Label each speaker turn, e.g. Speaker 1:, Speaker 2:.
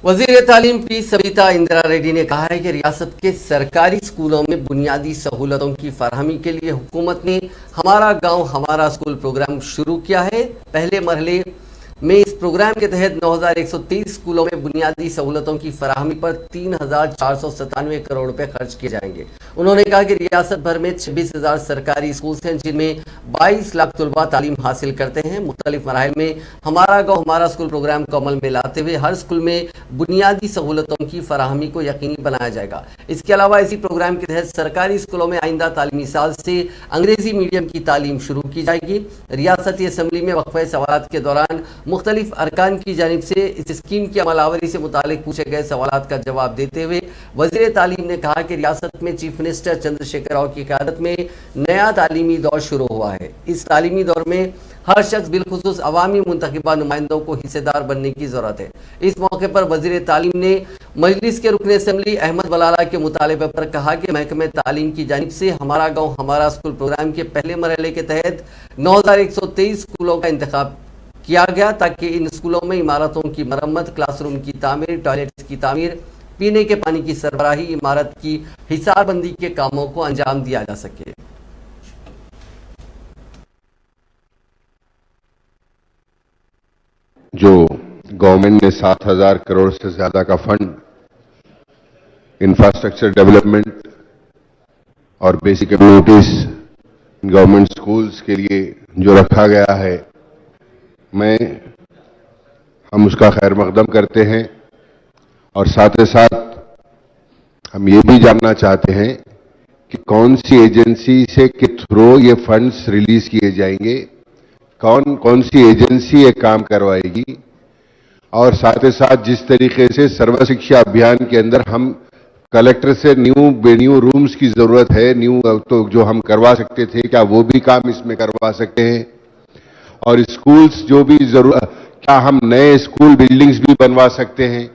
Speaker 1: वजीर तालीम पी सविता इंदिरा रेड्डी ने कहा है कि रियासत के सरकारी स्कूलों में बुनियादी सहूलतों की फराहमी के लिए हुकूमत ने हमारा गांव हमारा स्कूल प्रोग्राम शुरू किया है। पहले मरहले में इस प्रोग्राम के तहत 9123 स्कूलों में बुनियादी सहूलतों की फराहमी पर 3497 करोड़ रुपए खर्च किए जाएंगे। उन्होंने कहा कि रियासत भर में 26,000 सरकारी स्कूल हैं जिनमें 22 लाख तलबा तालीम हासिल करते हैं। मुख्तलिफ मराहिल में हमारा गाँव हमारा स्कूल प्रोग्राम को अमल में लाते हुए हर स्कूल में बुनियादी सहूलतों की फराहमी को यकीनी बनाया जाएगा। इसके अलावा इसी प्रोग्राम के तहत सरकारी स्कूलों में आइंदा तालीमी साल से अंग्रेजी मीडियम की तालीम शुरू की जाएगी। रियासती असम्बली में वक्फे सवालात के दौरान मुख्तलिफ अरकान की जानिब से इस स्कीम की अमलावरी से मुतालिक पूछे गए सवालात का जवाब देते हुए वज़ीर तालीम ने कहा कि रियासत में चीफ मिनिस्टर चंद्रशेखर राव की क़यादत में नया तालीमी दौर शुरू हुआ है। इस तालीमी दौर में हर शख्स बिलखुसूस अवामी मुंतखबा नुमाइंदों को हिस्सेदार बनने की ज़रूरत है। इस मौके पर वज़ीर तालीम ने मजलिस के रुकन असम्बली अहमद बलाला के मुतालबे पर कहा कि महकमे तालीम की जानिब से हमारा गाँव हमारा स्कूल प्रोग्राम के पहले मरहले के तहत 9123 स्कूलों का इंतखाब किया गया ताकि इन स्कूलों में इमारतों की मरम्मत, क्लासरूम की तामीर, टॉयलेट्स की तामीर, पीने के पानी की सरबराही, इमारत की हिसारबंदी के कामों को अंजाम दिया जा सके।
Speaker 2: जो गवर्नमेंट ने 7,000 करोड़ से ज्यादा का फंड इंफ्रास्ट्रक्चर डेवलपमेंट और बेसिक कम्युनिटीज गवर्नमेंट स्कूल्स के लिए जो रखा गया है, हम उसका खैर मकदम करते हैं और साथ ही साथ हम ये भी जानना चाहते हैं कि कौन सी एजेंसी से के थ्रू ये फंड्स रिलीज किए जाएंगे, कौन सी एजेंसी ये काम करवाएगी, और साथ ही साथ जिस तरीके से सर्व शिक्षा अभियान के अंदर हम कलेक्टर से न्यू रूम्स की जरूरत है, तो जो हम करवा सकते थे, क्या वो भी काम इसमें करवा सकते हैं, और स्कूल्स जो भी जरूरत, क्या हम नए स्कूल बिल्डिंग्स भी बनवा सकते हैं।